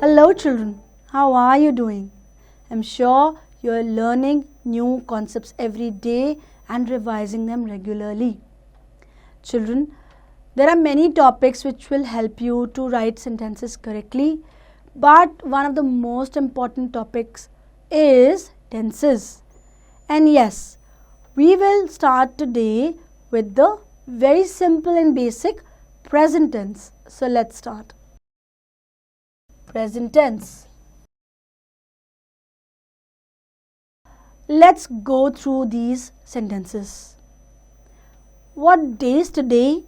Hello children, how are you doing? I'm sure you are learning new concepts every day and revising them regularly. Children, there are many topics which will help you to write sentences correctly, but one of the most important topics is tenses. And yes, we will start today with the very simple and basic present tense. So let's start. Present tense. Let's go through these sentences. What day is today?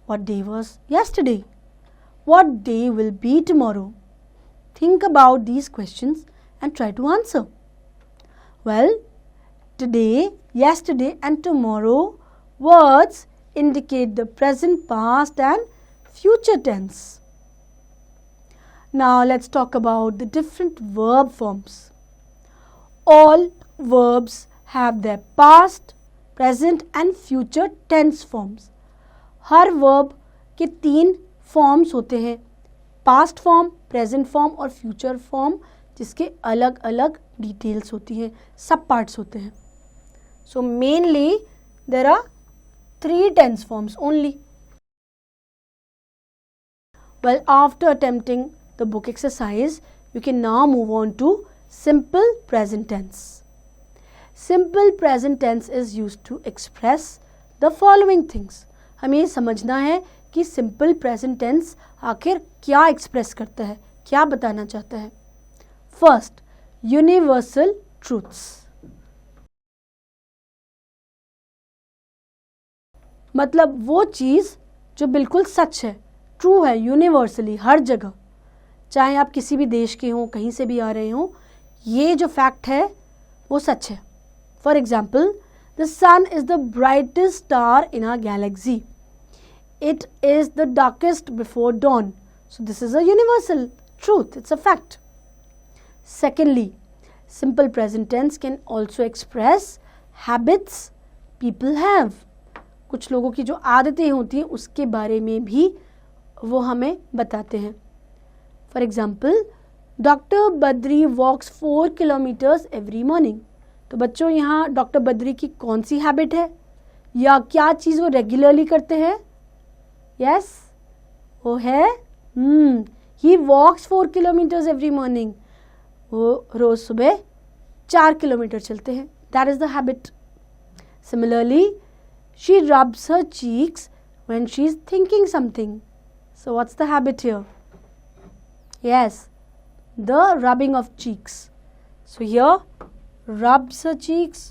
What day was yesterday? What day will be tomorrow? Think about these questions and try to answer. Well, today, yesterday and tomorrow words indicate the present, past and future tense. Now let's talk about the different verb forms. All verbs have their past, present and future tense forms. Her verb के 3 forms होते हैं, past form, present form और future form, जिसके अलग अलग details होती हैं, सब parts होते हैं. So mainly there are 3 tense forms only. Well, after attempting the book exercise, you can now move on to simple present tense. Simple present tense is used to express the following things. हमें ये समझना है कि simple present tense आखिर क्या express करता है, क्या बताना चाहता है. First, universal truths. मतलब वो चीज़ जो बिल्कुल सच है, true है, universally, हर जगह. चाहे आप किसी भी देश के हों, कहीं से भी आ रहे हों, ये जो फैक्ट है वो सच है. For example, the sun is the brightest star in our galaxy. It is the darkest before dawn. So this is a universal truth, it's a fact. Secondly, simple present tense can also express habits people have. कुछ लोगों की जो आदतें होती हैं उसके बारे में भी वो हमें बताते हैं. For example, Dr. Badri walks 4 kilometers every morning. तो बच्चों यहाँ डॉक्टर बद्री की कौन सी हैबिट है या क्या चीज़ वो रेगुलरली करते हैं? यस, वो है he walks 4 kilometers every morning. वो रोज़ सुबह 4 किलोमीटर चलते हैं. That is the habit. Similarly, she rubs her cheeks when she is thinking something. So what's the habit here? Yes, the rubbing of cheeks. So here, rubs her cheeks,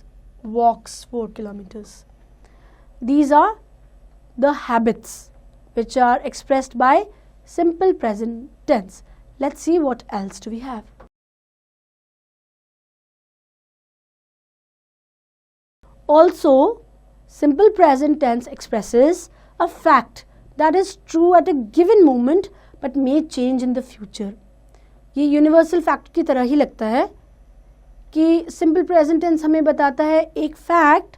walks 4 kilometers. These are the habits which are expressed by simple present tense. Let's see what else do we have. Also, simple present tense expresses a fact that is true at a given moment but may change in the future. ये universal fact की तरह ही लगता है कि simple present tense हमें बताता है एक फैक्ट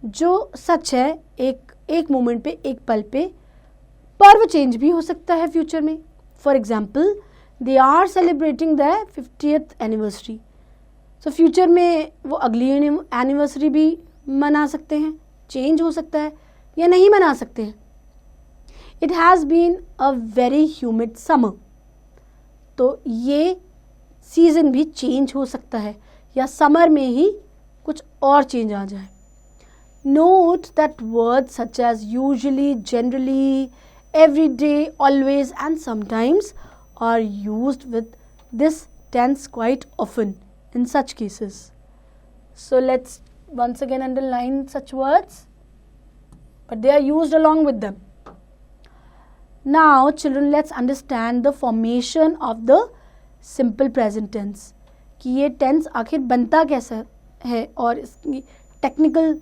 जो सच है एक मोमेंट पे, एक पल पे, पर वो चेंज भी हो सकता है फ्यूचर में. For example, they are celebrating the 50th anniversary. सो फ्यूचर में वो अगली एनिवर्सरी भी मना सकते हैं, चेंज हो सकता है या नहीं मना सकते हैं. It has been a very humid summer. तो ये सीज़न भी चेंज हो सकता है या समर में ही कुछ और चेंज आ जाए. Note that words such as usually, generally, every day, always and sometimes are used with this tense quite often in such cases. So let's once again underline such words, but they are used along with them. Now children, let's understand the formation of the simple present tense. कि ये tense आखिर बनता कैसा है और इसकी technical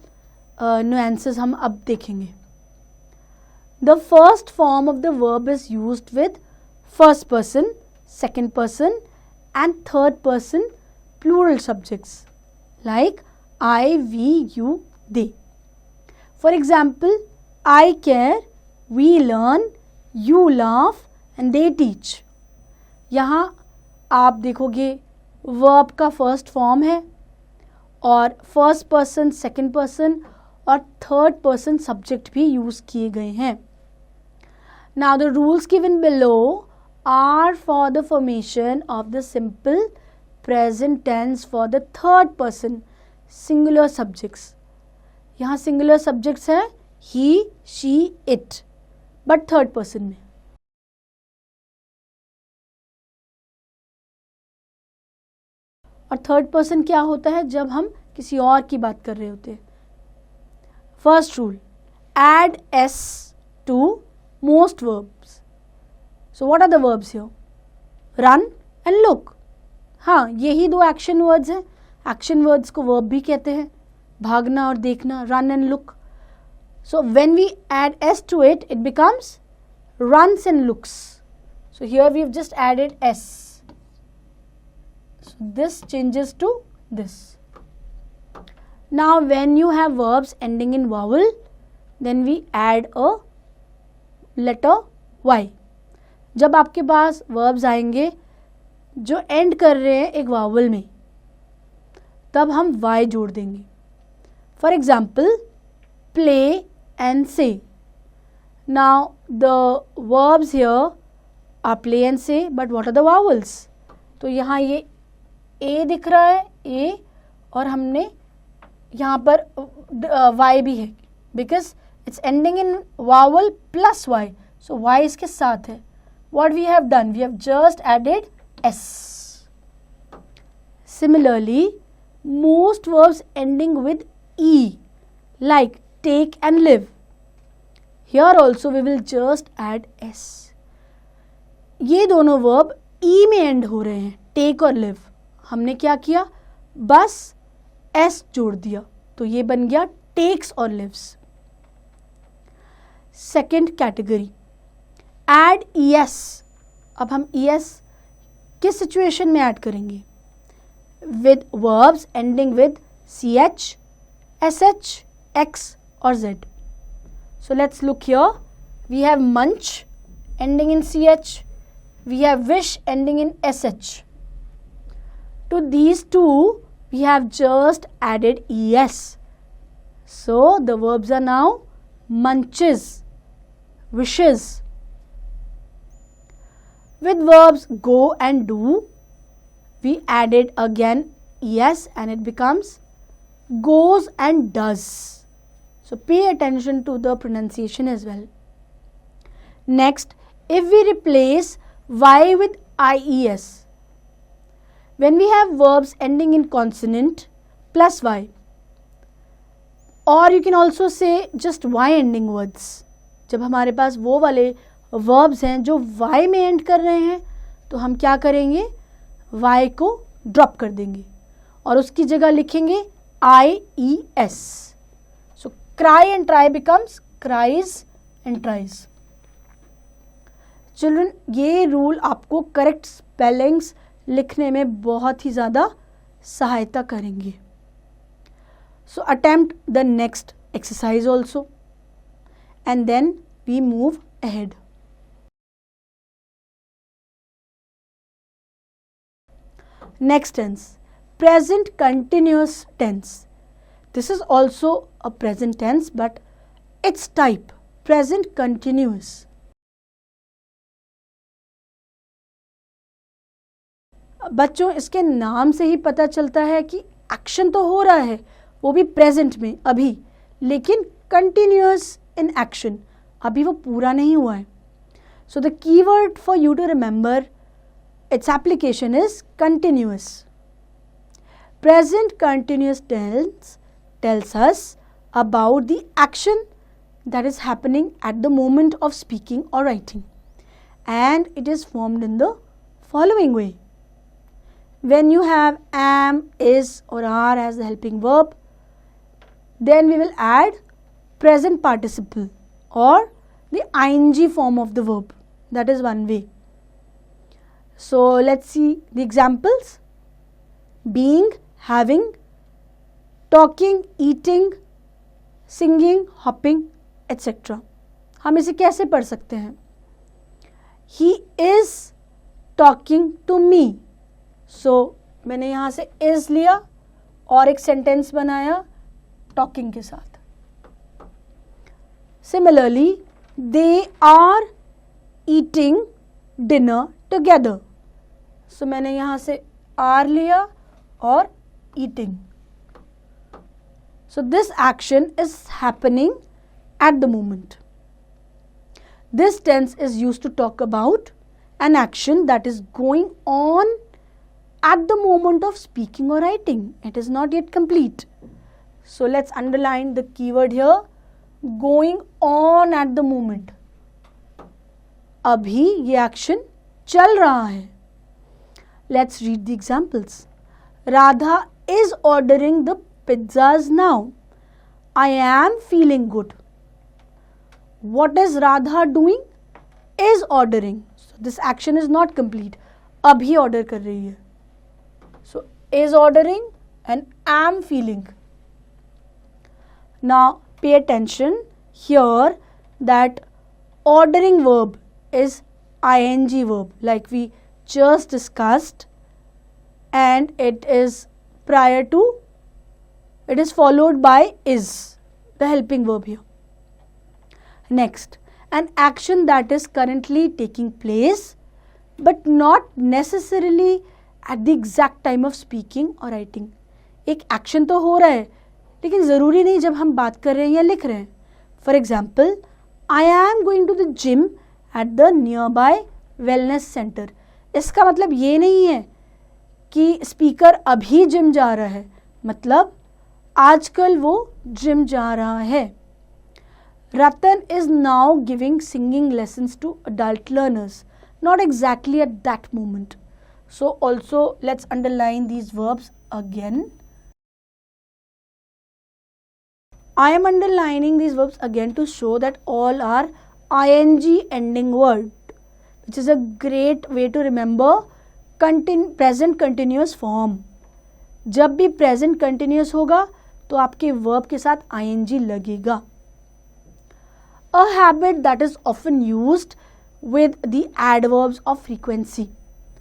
nuances हम अब देखेंगे. The first form of the verb is used with first person, second person and third person plural subjects like I, we, you, they. For example, I care, we learn, you laugh and they teach. यहाँ आप देखोगे verb का first form है और first person, second person और third person subject भी use किए गए हैं. Now the rules given below are for the formation of the simple present tense for the third person singular subjects. यहाँ singular subjects हैं he, she, it, but third person में. और third person क्या होता है? जब हम किसी और की बात कर रहे होते हैं. First rule, add s to most verbs. So what are the verbs here? Run and look. हाँ, यही दो एक्शन वर्ड्स हैं. एक्शन वर्ड्स को वर्ब भी कहते हैं, भागना और देखना, run and look. So when we add s to it, it becomes runs and looks. So here we have just added s. So this changes to this. Now when you have verbs ending in vowel, then we add a letter y. जब आपके पास verbs आएंगे जो end कर रहे हैं एक vowel में, तब हम y जोड़ देंगे. For example, play and say. Now the verbs here are play and say, but what are the vowels? तो यहाँ ये a दिख रहा है, a, और हमने यहाँ पर y भी है because it's ending in vowel plus y. So y इसके साथ है. What we have done? We have just added s. Similarly, most verbs ending with e, like take and live. Here also we will just add s. ये दोनों verb e में and हो रहे हैं, take और लिव. हमने क्या किया? बस s जोड़ दिया, तो ये बन गया टेक्स और lives. Second category, add es. अब हम es किस सिचुएशन में ऐड करेंगे? With verbs ending with ch, sh, x और z. So let's look here. We have munch ending in ch. We have wish ending in sh. To these two, we have just added es. So the verbs are now munches, wishes. With verbs go and do, we added again es and it becomes goes and does. So pay attention to the pronunciation as well. Next, if we replace y with ies, when we have verbs ending in consonant plus y, or you can also say just y ending words. जब हमारे पास वो वाले verbs हैं जो y में end कर रहे हैं, तो हम क्या करेंगे? y को drop कर देंगे और उसकी जगह लिखेंगे ies. Cry and try becomes cries and tries. Children, ये रूल आपको करेक्ट स्पेलिंग्स लिखने में बहुत ही ज़्यादा सहायता करेंगे. So attempt the next exercise also and then we move ahead. Next tense, present continuous tense. This is also a present tense, but its type, present continuous. बच्चों, इसके नाम से ही पता चलता है कि एक्शन तो हो रहा है, वो भी प्रेजेंट में अभी, लेकिन कंटिन्यूअस इन एक्शन, अभी वो पूरा नहीं हुआ है. So the keyword for you to remember its application is continuous. Present continuous tense tells us about the action that is happening at the moment of speaking or writing, and it is formed in the following way. When you have am, is or are as the helping verb, then we will add present participle or the ing form of the verb. That is one way. So let's see the examples. Being, having, talking, eating, singing, hopping etcetera. हम इसे कैसे पढ़ सकते हैं? He is talking to me. So मैंने यहाँ से is लिया और एक सेंटेंस बनाया talking के साथ. Similarly, they are eating dinner together. So मैंने यहाँ से are लिया और eating. So this action is happening at the moment. This tense is used to talk about an action that is going on at the moment of speaking or writing. It is not yet complete. So let's underline the keyword here, going on at the moment. अभी ये action चल रहा है. Let's read the examples. Radha is ordering the pizzas now. I am feeling good. What is Radha doing? Is ordering. So this action is not complete. अभी order कर रही है. So is ordering and am feeling. Now pay attention here that ordering verb is ing verb like we just discussed, and it is followed by is, the helping verb here. Next, an action that is currently taking place but not necessarily at the exact time of speaking or writing. एक action तो हो रहा है लेकिन ज़रूरी नहीं जब हम बात कर रहे हैं या लिख रहे हैं. For example, I am going to the gym at the nearby wellness center. इसका मतलब ये नहीं है कि स्पीकर अभी जिम जा रहा है, मतलब आजकल वो जिम जा रहा है. Ratan is now giving singing lessons to adult learners. Not exactly at that moment. So also let's underline these verbs again. I am underlining these verbs again to show that all are ing ending word, which is a great way to remember present continuous form. जब भी present continuous होगा तो आपके verb के साथ ing लगेगा. A habit that is often used with the adverbs of frequency.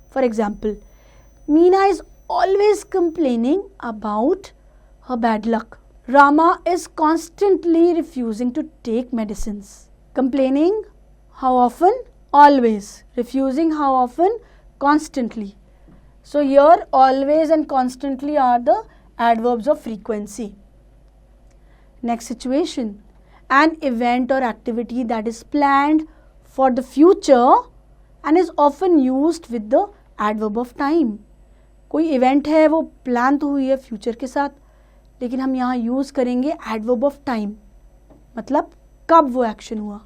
For example, Meena is always complaining about her bad luck. Rama is constantly refusing to take medicines. Complaining, how often? Always. Refusing, how often? Constantly. So here always and constantly are the adverbs of frequency. Next situation, an event or activity that is planned for the future and is often used with the adverb of time. कोई event है वो plan तो हुई है future के साथ, लेकिन हम यहाँ use करेंगे adverb of time, मतलब कब वो action हुआ.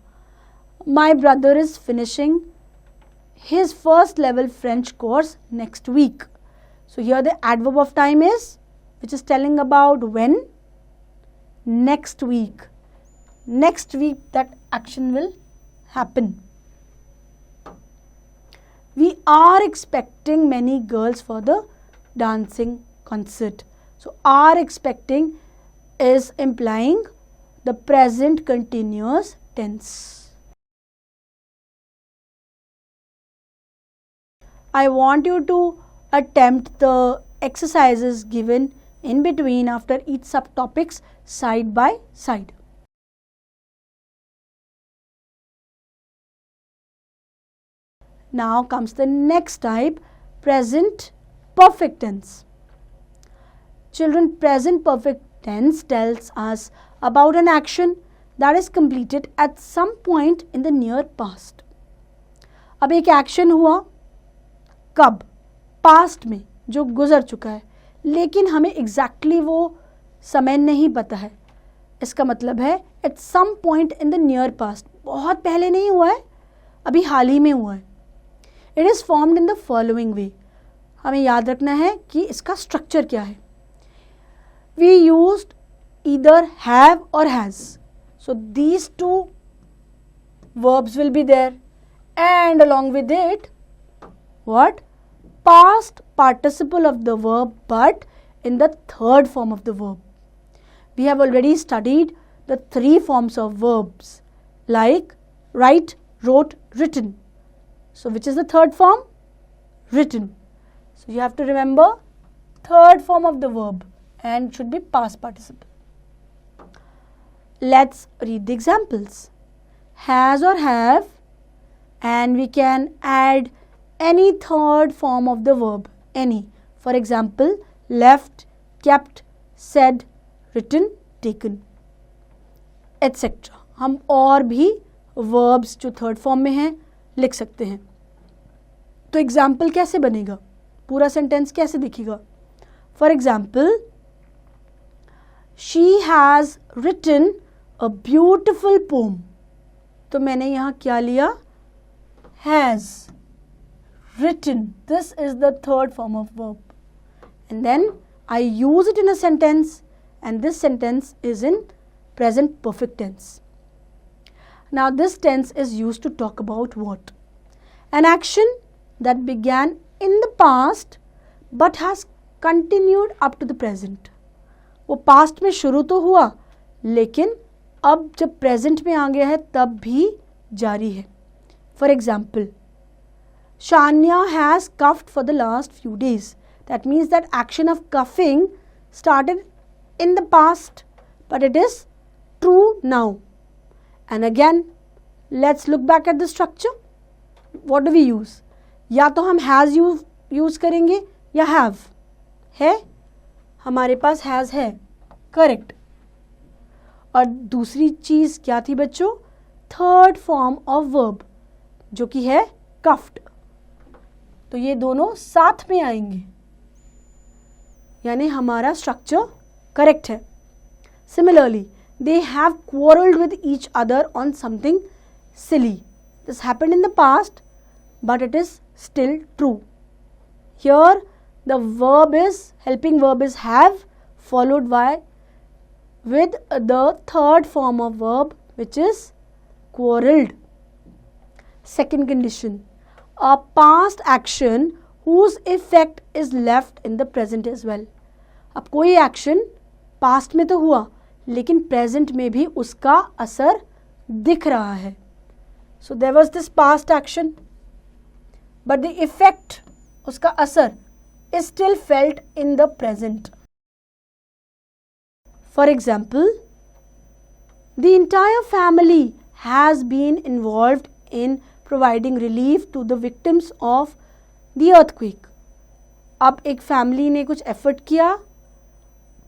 My brother is finishing his first level French course next week. So here the adverb of time is, which is telling about when? Next week. Next week that action will happen. We are expecting many girls for the dancing concert. So are expecting is implying the present continuous tense. I want you to attempt the exercises given in between after each subtopics side by side. Now comes the next type, present perfect tense. Children, present perfect tense tells us about an action that is completed at some point in the near past. अब एक action हुआ कब? Past में, जो गुजर चुका है, लेकिन हमें exactly वो समय नहीं पता है. इसका मतलब है at some point in the near past. बहुत पहले नहीं हुआ है, अभी हाल ही में हुआ है. It is formed in the following way. हमें याद रखना है कि इसका structure क्या है. We used either have or has. So these two verbs will be there, and along with it, what? Past participle of the verb, but in the third form of the verb. We have already studied the three forms of verbs like write, wrote, written. So which is the third form? written. So you have to remember third form of the verb and should be past participle. Let's read the examples. Has or have, and we can add any third form of the verb, any. For example, left, kept, said, written, taken, etc. हम और भी verbs जो third form में हैं लिख सकते हैं. तो एग्जाम्पल कैसे बनेगा, पूरा सेंटेंस कैसे दिखेगा? For example, she has written a beautiful poem. तो मैंने यहाँ क्या लिया? Has written. This is the third form of verb. And then I use it in a sentence, and this sentence is in present perfect tense. Now this tense is used to talk about what? An action that began in the past but has continued up to the present. वो past में शुरू तो हुआ, लेकिन अब जब present में आ गया है तब भी जारी है. For example, Shania has coughed for the last few days. That means that action of coughing started in the past, but it is true now. And again, let's look back at the structure. What do we use? या तो हम has use करेंगे या have. है, हमारे पास has है, correct. और दूसरी चीज़ क्या थी बच्चों? थर्ड फॉर्म ऑफ वर्ब जो कि है कफ्ड. तो ये दोनों साथ में आएंगे, यानी हमारा स्ट्रक्चर करेक्ट है. Similarly, they have quarreled with each other on something silly. This happened in the past, but it is still true. Here, the helping verb is have, followed by with the third form of verb, which is quarreled. Second condition, a past action whose effect is left in the present as well. अब कोई action past में तो हुआ, लेकिन present में भी उसका असर दिख रहा है. So there was this past action, but the effect, उसका असर, is still felt in the present. For example, the entire family has been involved in providing relief to the victims of the earthquake. अब एक family ने कुछ effort किया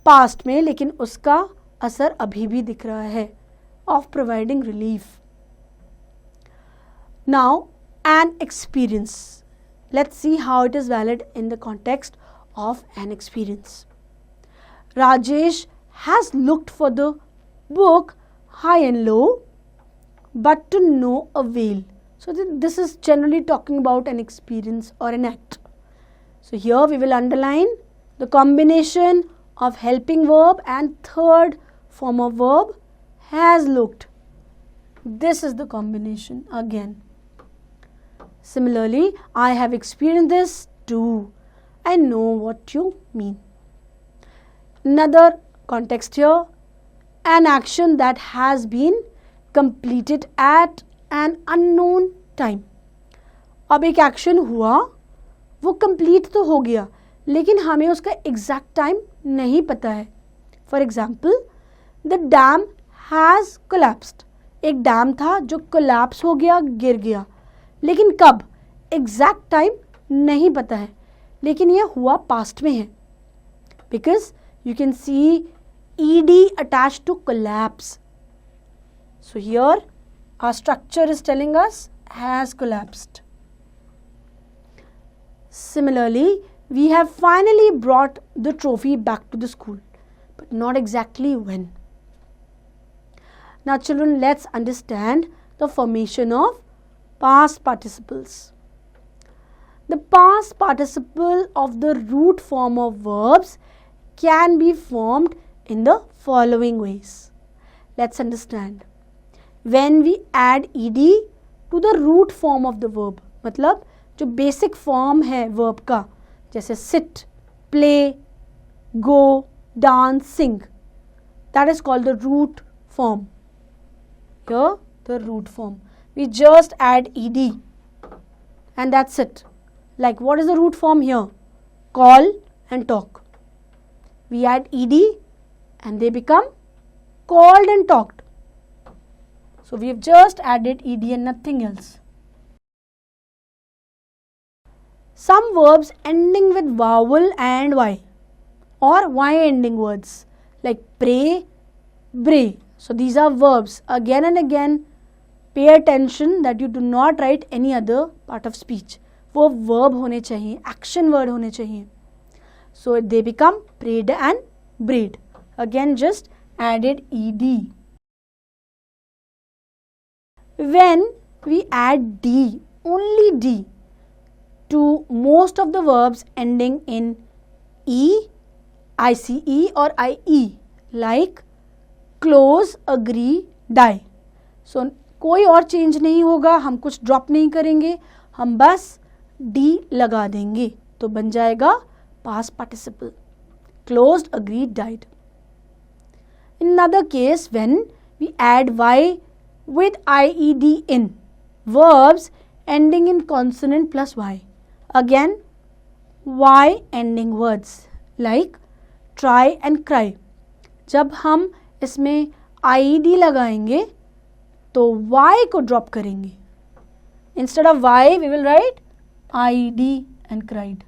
past में, लेकिन उसका असर अभी भी दिख रहा है, of providing relief. Now, an experience. Let's see how it is valid in the context of an experience. Rajesh has looked for the book high and low, but to no avail. So this is generally talking about an experience or an act. So here we will underline the combination of helping verb and third form of verb, has looked. This is the combination again. Similarly, I have experienced this too. I know what you mean. Another context here, an action that has been completed at an unknown time. अब एक action हुआ, वो complete तो हो गया, लेकिन हमें उसका एग्जैक्ट टाइम नहीं पता है. For example, the dam has collapsed. एक डैम था जो कोलैप्स हो गया, गिर गया, लेकिन कब, एग्जैक्ट टाइम नहीं पता है, लेकिन यह हुआ पास्ट में है. Because you can see ed attached to collapse. So here our structure is telling us has collapsed. Similarly, we have finally brought the trophy back to the school, but not exactly when. Now children, let's understand the formation of past participles. The past participle of the root form of verbs can be formed in the following ways. Let's understand. When we add ed to the root form of the verb, मतलब जो basic form है verb का, जैसे sit, play, go, dance, sing, that is called the root form. Here the root form, we just add ed and that's it. Like, what is the root form here? Call and talk. We add ed and they become called and talked. So we have just added ed and nothing else. Some verbs ending with vowel and y, or y ending words, like pray, bray. So these are verbs. Again and again, pay attention that you do not write any other part of speech. वो verb होने चाहिए, action word होने चाहिए. So they become prayed and brayed. Again, just added ed. When we add d, only d, to most of the verbs ending in e, ice or ie, like close, agree, die. So कोई और change नहीं होगा, हम कुछ drop नहीं करेंगे, हम बस डी लगा देंगे तो बन जाएगा past participle. Closed, agreed, died. In another case, when we add y with ied in verbs ending in consonant plus y, again y ending words like try and cry. जब हम इसमें ied लगाएंगे तो y को drop करेंगे. Instead of y we will write ied and cried.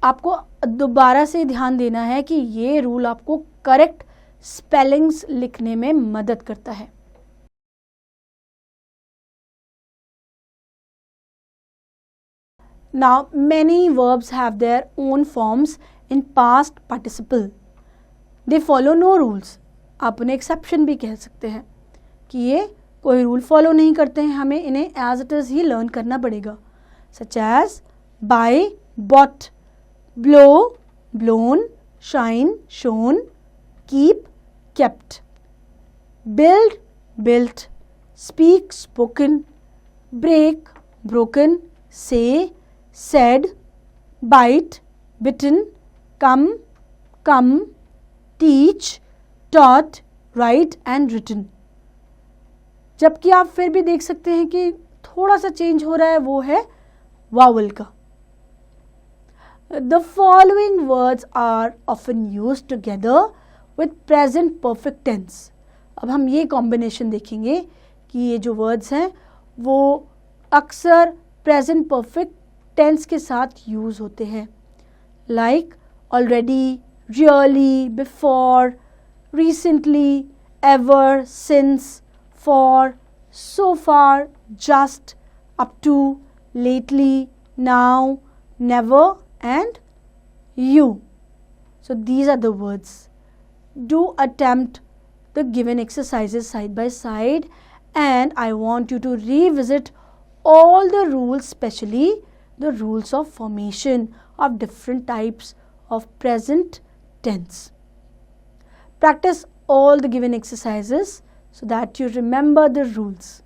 आपको दोबारा से ध्यान देना है कि ये रूल आपको करेक्ट स्पेलिंग्स लिखने में मदद करता है. Now many verbs have their own forms in past participle. They follow no rules. आप उन्हें एक्सेप्शन भी कह सकते हैं कि ये कोई रूल फॉलो नहीं करते हैं, हमें इन्हें एज इट इज ही लर्न करना पड़ेगा. Such as buy, bought, blow, blown, shine, shown, keep, kept, build, built, speak, spoken, break, broken, say, said, bite, bitten, come, teach, taught, write and written. जबकि आप फिर भी देख सकते हैं कि थोड़ा सा चेंज हो रहा है, वो है वावल का. The following words are often used together with present perfect tense. अब हम ये कॉम्बिनेशन देखेंगे कि ये जो वर्ड्स हैं वो अक्सर प्रेजेंट परफेक्ट टेंस के साथ यूज़ होते हैं. Like already, really, before, recently, ever, since, for, so far, just, up to, lately, now, never and you. So these are the words. Do attempt the given exercises side by side and I want you to revisit all the rules, especially the rules of formation of different types of present tense. Practice all the given exercises so that you remember the rules.